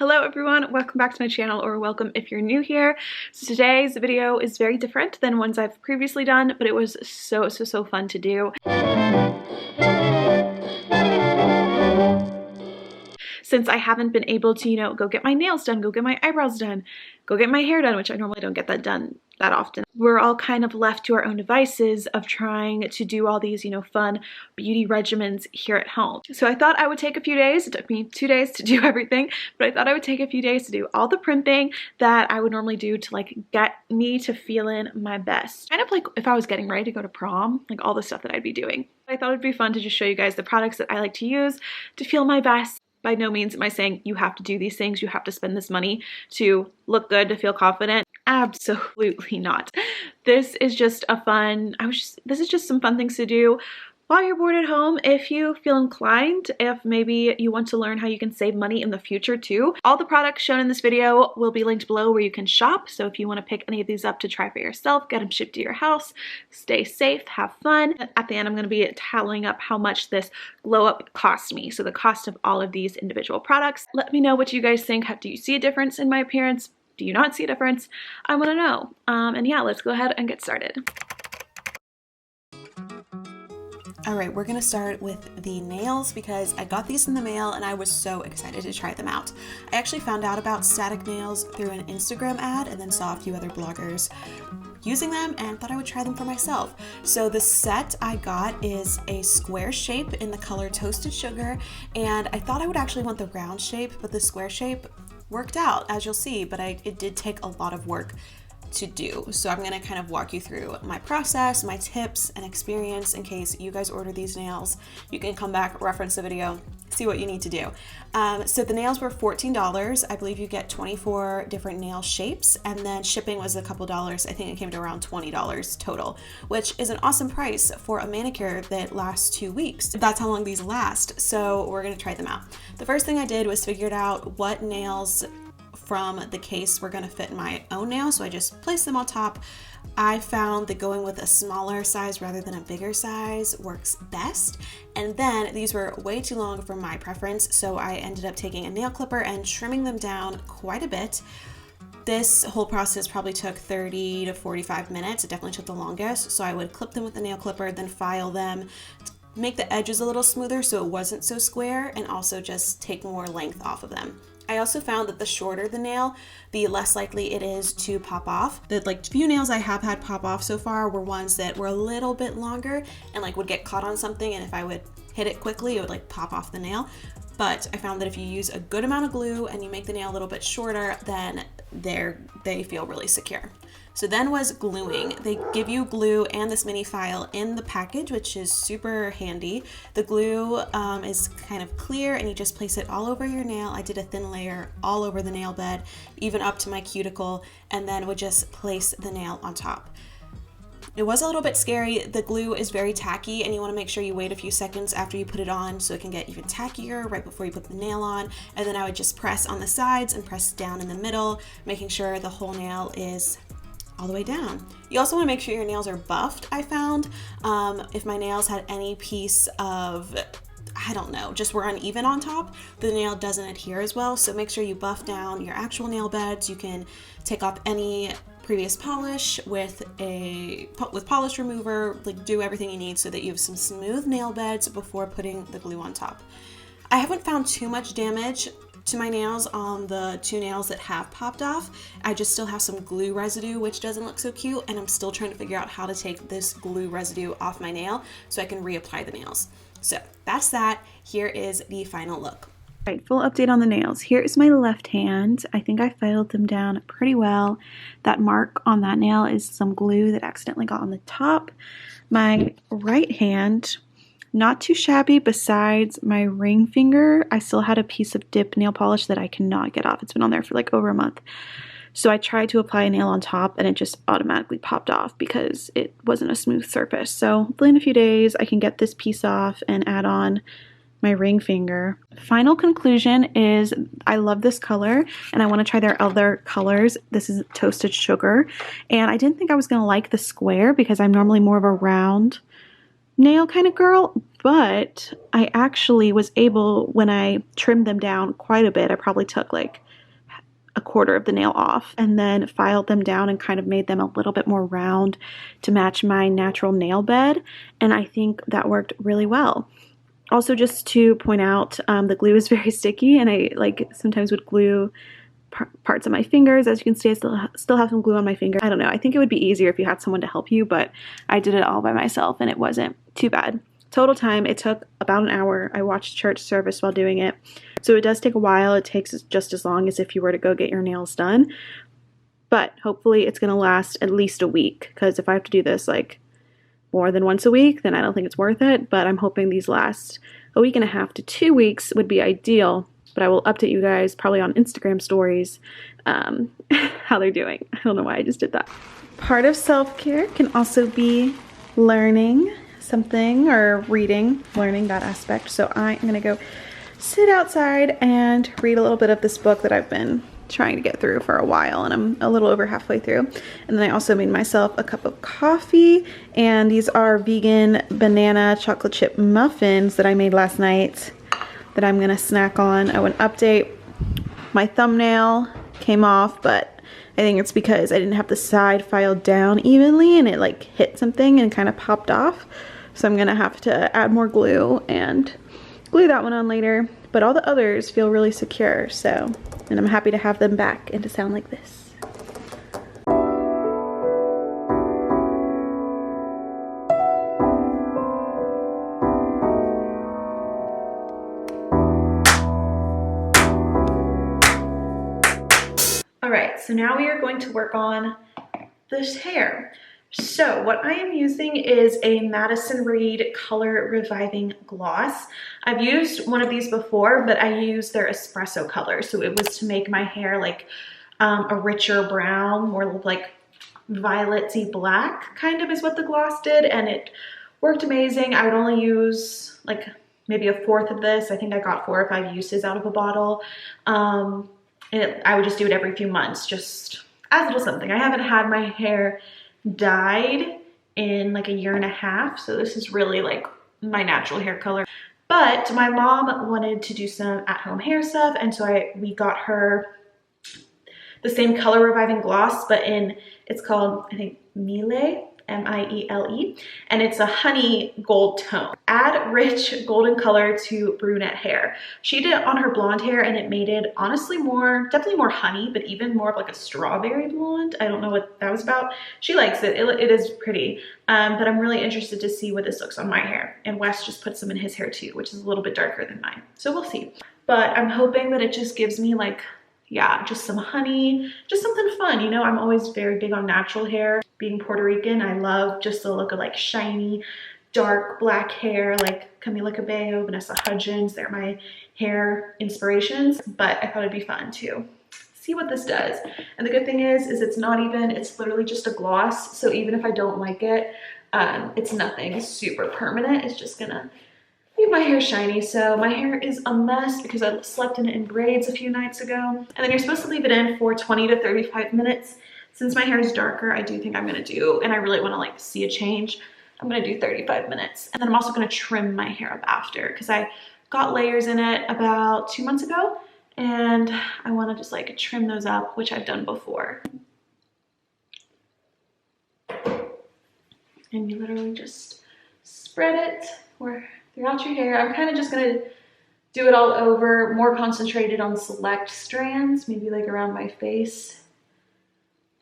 Hello everyone, welcome back to my channel, or welcome if you're new here. So today's video is very different than ones I've previously done, but it was so fun to do. Since I haven't been able to, go get my nails done, go get my eyebrows done, go get my hair done, which I normally don't get that done that often. We're all kind of left to our own devices of trying to do all these, fun beauty regimens here at home. So I thought I would take a few days. It took me 2 days to do everything, but I thought I would take a few days to do all the primping that I would normally do to get me to feeling my best. Kind of like if I was getting ready to go to prom, like all the stuff that I'd be doing. I thought it'd be fun to just show you guys the products that I like to use to feel my best. By no means am I saying you have to do these things, you have to spend this money to look good, to feel confident. Absolutely not. This is just this is just some fun things to do while you're bored at home. If you feel inclined, if maybe you want to learn how you can save money in the future too. All the products shown in this video will be linked below where you can shop. So if you want to pick any of these up to try for yourself, get them shipped to your house, stay safe, have fun. At the end, I'm going to be tallying up how much this glow up cost me. So the cost of all of these individual products. Let me know what you guys think. Do you see a difference in my appearance? Do you not see a difference? I want to know. And yeah, let's go ahead and get started. Alright, we're gonna start with the nails because I got these in the mail and I was so excited to try them out. I actually found out about static nails through an Instagram ad and then saw a few other bloggers using them and thought I would try them for myself. So the set I got is a square shape in the color Toasted Sugar, and I thought I would actually want the round shape, but the square shape worked out, as you'll see, but it did take a lot of work to do. So I'm going to kind of walk you through my process, my tips and experience in case you guys order these nails. You can come back, reference the video, see what you need to do. So the nails were $14. I believe you get 24 different nail shapes, and then shipping was a couple dollars. I think it came to around $20 total, which is an awesome price for a manicure that lasts 2 weeks. That's how long these last. So we're going to try them out. The first thing I did was figured out what nails from the case were going to fit in my own nail, so I just placed them on top. I found that going with a smaller size rather than a bigger size works best, and then these were way too long for my preference, so I ended up taking a nail clipper and trimming them down quite a bit. This whole process probably took 30 to 45 minutes. It definitely took the longest, so I would clip them with the nail clipper, then file them, make the edges a little smoother so it wasn't so square, and also just take more length off of them. I also found that the shorter the nail, the less likely it is to pop off. The few nails I have had pop off so far were ones that were a little bit longer and would get caught on something, and if I would hit it quickly, it would pop off the nail. But I found that if you use a good amount of glue and you make the nail a little bit shorter, then they feel really secure. So then was gluing. They give you glue and this mini file in the package, which is super handy. The glue is kind of clear and you just place it all over your nail. I did a thin layer all over the nail bed, even up to my cuticle, and then would just place the nail on top. It was a little bit scary. The glue is very tacky and you want to make sure you wait a few seconds after you put it on so it can get even tackier right before you put the nail on. And then I would just press on the sides and press down in the middle, making sure the whole nail is all the way down. You also want to make sure your nails are buffed, I found. If my nails had any piece of, I don't know, just were uneven on top, the nail doesn't adhere as well. So make sure you buff down your actual nail beds. You can take off any previous polish with polish remover, do everything you need so that you have some smooth nail beds before putting the glue on top. I haven't found too much damage to my nails on the 2 nails that have popped off. I just still have some glue residue, which doesn't look so cute, and I'm still trying to figure out how to take this glue residue off my nail so I can reapply the nails. So that's that. Here is the final look. All right, full update on the nails. Here is my left hand. I think I filed them down pretty well. That mark on that nail is some glue that accidentally got on the top. My right hand, not too shabby. Besides my ring finger, I still had a piece of dip nail polish that I cannot get off. It's been on there for over a month. So I tried to apply a nail on top and it just automatically popped off because it wasn't a smooth surface. So hopefully in a few days I can get this piece off and add on my ring finger. Final conclusion is I love this color and I want to try their other colors. This is Toasted Sugar, and I didn't think I was going to like the square because I'm normally more of a round nail kind of girl, but I actually was able, when I trimmed them down quite a bit, I probably took like a quarter of the nail off and then filed them down and kind of made them a little bit more round to match my natural nail bed, and I think that worked really well. Also, just to point out, the glue is very sticky, and I like sometimes would glue parts of my fingers. As you can see, I still have some glue on my finger. I don't know, I think it would be easier if you had someone to help you, but I did it all by myself and it wasn't too bad. Total time, it took about an hour. I watched church service while doing it, so it does take a while. It takes just as long as if you were to go get your nails done, but hopefully it's gonna last at least a week, because if I have to do this like more than once a week, then I don't think it's worth it. But I'm hoping these last a week and a half to 2 weeks would be ideal. But I will update you guys probably on Instagram stories how they're doing. I don't know why I just did that. Part of self-care can also be learning something or reading, learning that aspect. So I'm gonna go sit outside and read a little bit of this book that I've been trying to get through for a while, and I'm a little over halfway through. And then I also made myself a cup of coffee, and these are vegan banana chocolate chip muffins that I made last night that I'm gonna snack on. I would update, my thumbnail came off, but I think it's because I didn't have the side filed down evenly and it like hit something and kind of popped off. So I'm gonna have to add more glue and glue that one on later. But all the others feel really secure, so, and I'm happy to have them back and to sound like this. Alright, so now we are going to work on this hair. So what I am using is a Madison Reed Color Reviving Gloss. I've used one of these before, but I used their espresso color. So it was to make my hair like a richer brown, more like violet-y black kind of is what the gloss did, and it worked amazing. I would only use like maybe a fourth of this. I think I got 4 or 5 uses out of a bottle. I would just do it every few months, just as a little something. I haven't had my hair dyed in like a year and a half, so this is really like my natural hair color. But my mom wanted to do some at-home hair stuff, and so we got her the same Color Reviving Gloss, but it's called, I think, Miele, M-I-E-L-E, and it's a honey gold tone. Add rich golden color to brunette hair. She did it on her blonde hair, and it made it honestly definitely more honey, but even more of like a strawberry blonde. I don't know what that was about. She likes it. It is pretty, but I'm really interested to see what this looks on my hair. And Wes just put some in his hair too, which is a little bit darker than mine. So we'll see. But I'm hoping that it just gives me like, yeah, just some honey, just something fun. You know, I'm always very big on natural hair. Being Puerto Rican, I love just the look of like shiny, dark black hair, like Camila Cabello, Vanessa Hudgens. They're my hair inspirations, but I thought it'd be fun to see what this does. And the good thing is it's literally just a gloss. So even if I don't like it, it's nothing super permanent. It's just gonna leave my hair shiny. So my hair is a mess because I slept in it in braids a few nights ago. And then you're supposed to leave it in for 20 to 35 minutes. Since my hair is darker, I do think I'm gonna do, and I really wanna like see a change, I'm gonna do 35 minutes. And then I'm also gonna trim my hair up after, because I got layers in it about 2 months ago, and I wanna just like trim those up, which I've done before. And you literally just spread it throughout your hair. I'm kind of just gonna do it all over, more concentrated on select strands, maybe like around my face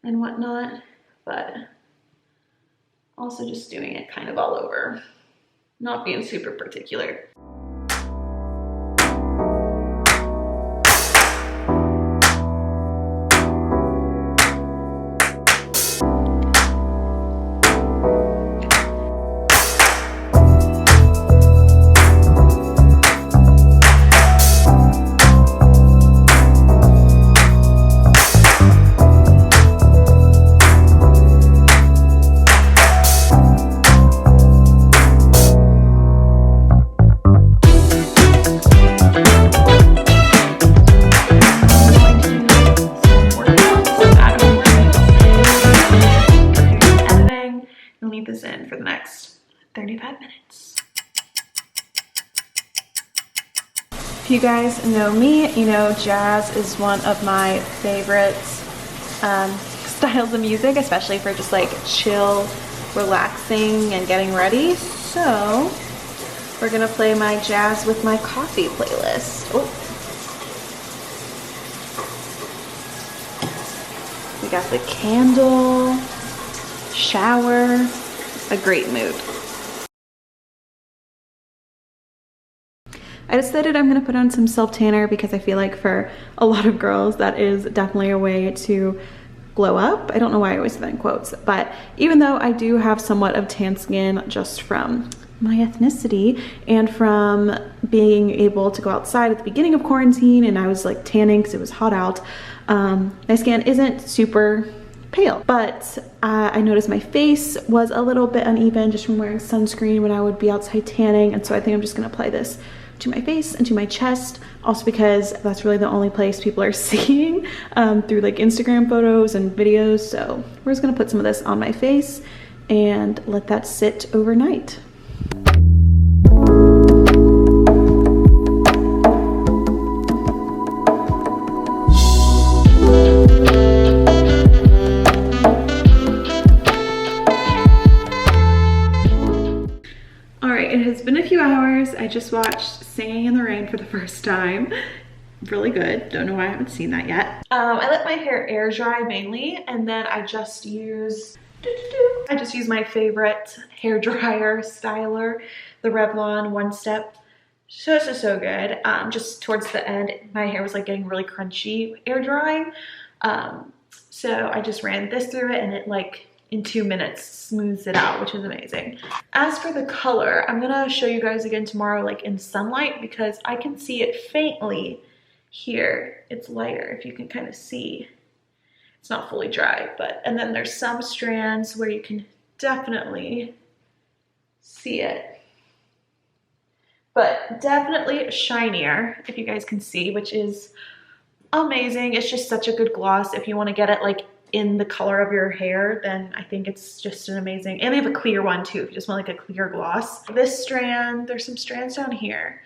and whatnot, but also just doing it kind of all over, not being super particular. Leave this in for the next 35 minutes. If you guys know me, you know jazz is one of my favorite styles of music, especially for just like chill, relaxing, and getting ready. So we're gonna play my jazz with my coffee playlist. Oh, we got the candle, shower, a great mood. I decided I'm gonna put on some self tanner because I feel like for a lot of girls that is definitely a way to glow up. I don't know why I always say that in quotes, but even though I do have somewhat of tan skin just from my ethnicity and from being able to go outside at the beginning of quarantine, and I was like tanning because it was hot out, my skin isn't super pale, but I noticed my face was a little bit uneven just from wearing sunscreen when I would be outside tanning, and so I think I'm just gonna apply this to my face and to my chest, also because that's really the only place people are seeing through like Instagram photos and videos. So we're just gonna put some of this on my face and let that sit overnight. It has been a few hours. I just watched Singing in the Rain for the first time. Really good. Don't know why I haven't seen that yet. I let my hair air dry mainly, and then I just use my favorite hair dryer styler, the Revlon One Step. So good. Just towards the end, my hair was like getting really crunchy air drying. So I just ran this through it, and it like in 2 minutes smooths it out, which is amazing. As for the color, I'm gonna show you guys again tomorrow like in sunlight because I can see it faintly here. It's lighter, if you can kind of see. It's not fully dry, but, and then there's some strands where you can definitely see it. But definitely shinier, if you guys can see, which is amazing. It's just such a good gloss. If you want to get it like in the color of your hair, then I think it's just an amazing, and they have a clear one too if you just want like a clear gloss. This strand, there's some strands down here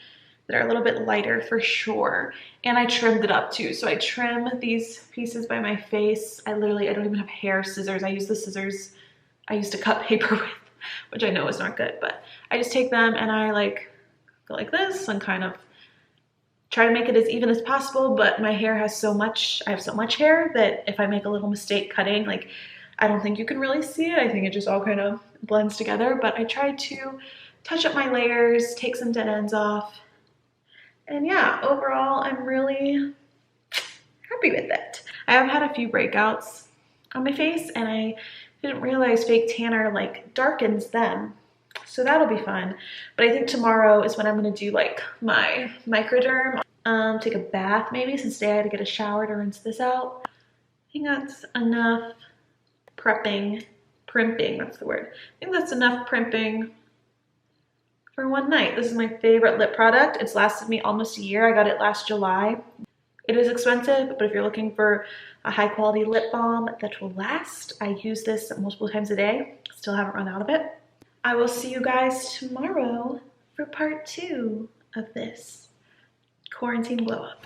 that are a little bit lighter for sure, and I trimmed it up too. So I trim these pieces by my face. I don't even have hair scissors. I use the scissors I used to cut paper with, which I know is not good, but I just take them and I like go like this and kind of try to make it as even as possible. But my hair has I have so much hair that if I make a little mistake cutting, like I don't think you can really see it. I think it just all kind of blends together, but I try to touch up my layers, take some dead ends off. And yeah, overall, I'm really happy with it. I have had a few breakouts on my face and I didn't realize fake tanner like darkens them. So that'll be fun. But I think tomorrow is when I'm gonna do like my microderm, take a bath maybe, since today I had to get a shower to rinse this out. I think that's enough primping, that's the word. I think that's enough primping for one night. This is my favorite lip product. It's lasted me almost a year. I got it last July. It is expensive, but if you're looking for a high quality lip balm that will last, I use this multiple times a day. Still haven't run out of it. I will see you guys tomorrow for part 2 of this quarantine glow up.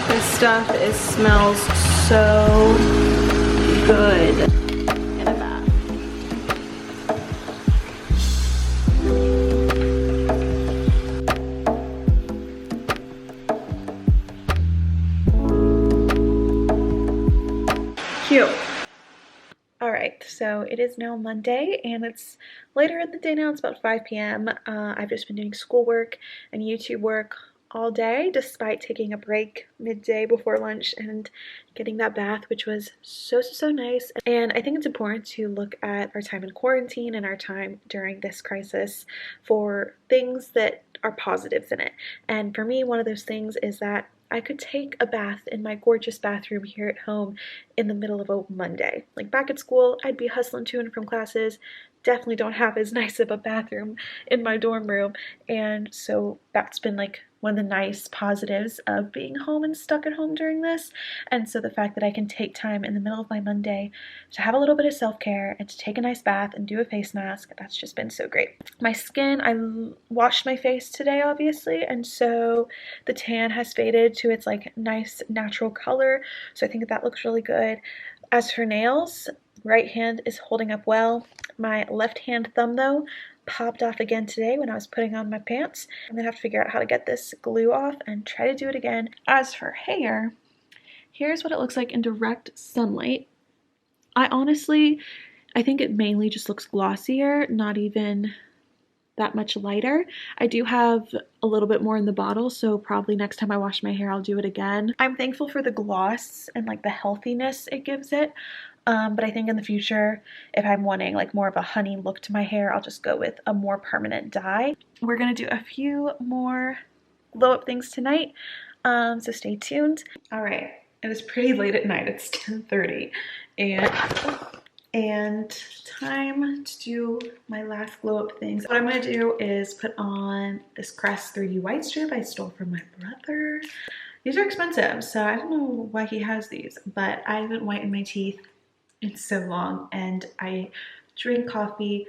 This stuff smells so good. Cute. All right, so it is now Monday and it's later in the day now. It's about 5 p.m. I've just been doing schoolwork and YouTube work all day, despite taking a break midday before lunch and getting that bath, which was so nice. And I think it's important to look at our time in quarantine and our time during this crisis for things that are positives in it. And for me, one of those things is that I could take a bath in my gorgeous bathroom here at home in the middle of a Monday. Like back at school, I'd be hustling to and from classes. Definitely don't have as nice of a bathroom in my dorm room. And so that's been like one of the nice positives of being home and stuck at home during this. And so the fact that I can take time in the middle of my Monday to have a little bit of self-care and to take a nice bath and do a face mask, that's just been so great. My skin, I washed my face today obviously, and so the tan has faded to its like nice natural color, so I think that looks really good. As for nails, right hand is holding up well. My left hand thumb though popped off again today when I was putting on my pants. I'm gonna have to figure out how to get this glue off and try to do it again. As for hair, here's what it looks like in direct sunlight. I think it mainly just looks glossier, not even that much lighter. I do have a little bit more in the bottle, so probably next time I wash my hair I'll do it again. I'm thankful for the gloss and like the healthiness it gives it, but I think in the future if I'm wanting like more of a honey look to my hair, I'll just go with a more permanent dye. We're gonna do a few more glow up things tonight, so stay tuned. All right, it is pretty late at night, it's 10:30 and time to do my last glow up things. What I'm gonna do is put on this Crest 3D white strip I stole from my brother. These are expensive, so I don't know why he has these, but I haven't whitened my teeth in so long and I drink coffee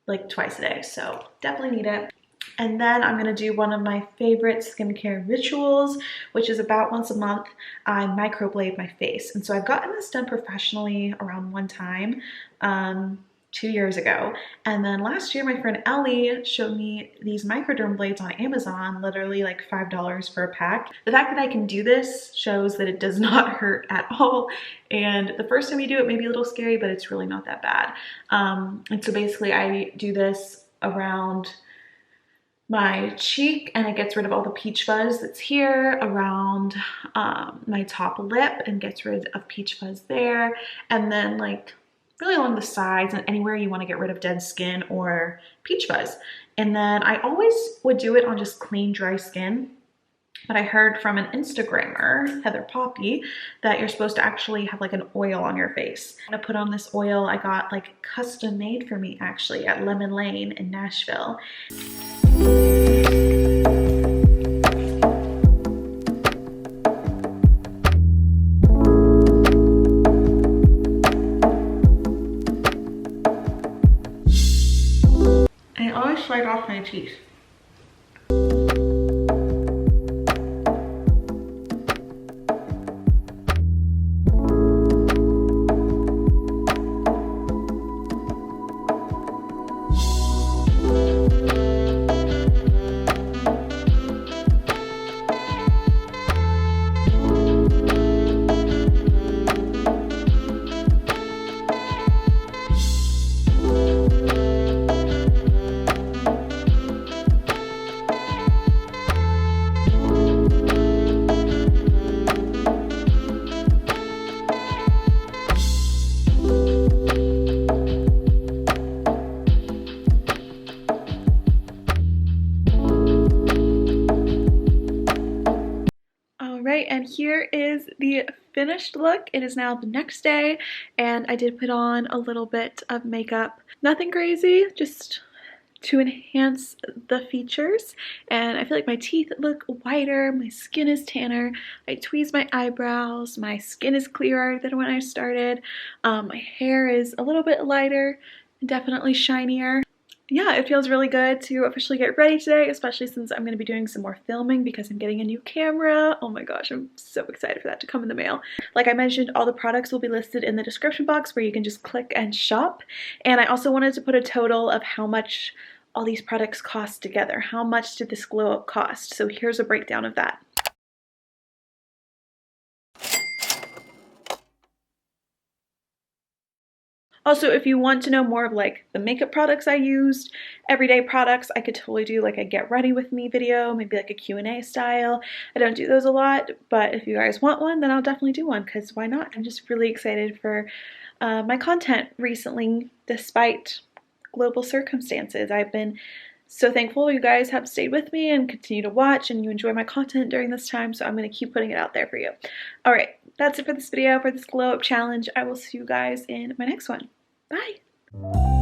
like twice a day, so definitely need it. And then I'm gonna do one of my favorite skincare rituals, which is about once a month, I microblade my face. And so I've gotten this done professionally around one time, 2 years ago. And then last year, my friend Ellie showed me these microderm blades on Amazon, literally like $5 for a pack. The fact that I can do this shows that it does not hurt at all. And the first time you do it may be a little scary, but it's really not that bad. And so basically I do this around my cheek and it gets rid of all the peach fuzz that's here, around my top lip and gets rid of peach fuzz there, and then like really along the sides and anywhere you want to get rid of dead skin or peach fuzz. And then I always would do it on just clean dry skin, but I heard from an Instagrammer, Heather Poppy, that you're supposed to actually have like an oil on your face. I'm gonna put on this oil I got like custom made for me actually at Lemon Lane in Nashville. And I always slide off my teeth. And here is the finished look. It is now the next day and I did put on a little bit of makeup. Nothing crazy, just to enhance the features. And I feel like my teeth look whiter, my skin is tanner, I tweezed my eyebrows, my skin is clearer than when I started. My hair is a little bit lighter, definitely shinier. Yeah, it feels really good to officially get ready today, especially since I'm going to be doing some more filming because I'm getting a new camera. Oh my gosh, I'm so excited for that to come in the mail. Like I mentioned, all the products will be listed in the description box where you can just click and shop. And I also wanted to put a total of how much all these products cost together. How much did this glow up cost? So here's a breakdown of that. Also, if you want to know more of like the makeup products I used, everyday products, I could totally do like a get ready with me video, maybe like a Q&A style. I don't do those a lot, but if you guys want one, then I'll definitely do one because why not? I'm just really excited for my content recently, despite global circumstances. I've been so thankful you guys have stayed with me and continue to watch, and you enjoy my content during this time, so I'm going to keep putting it out there for you. Alright, that's it for this video, for this glow up challenge. I will see you guys in my next one. Bye!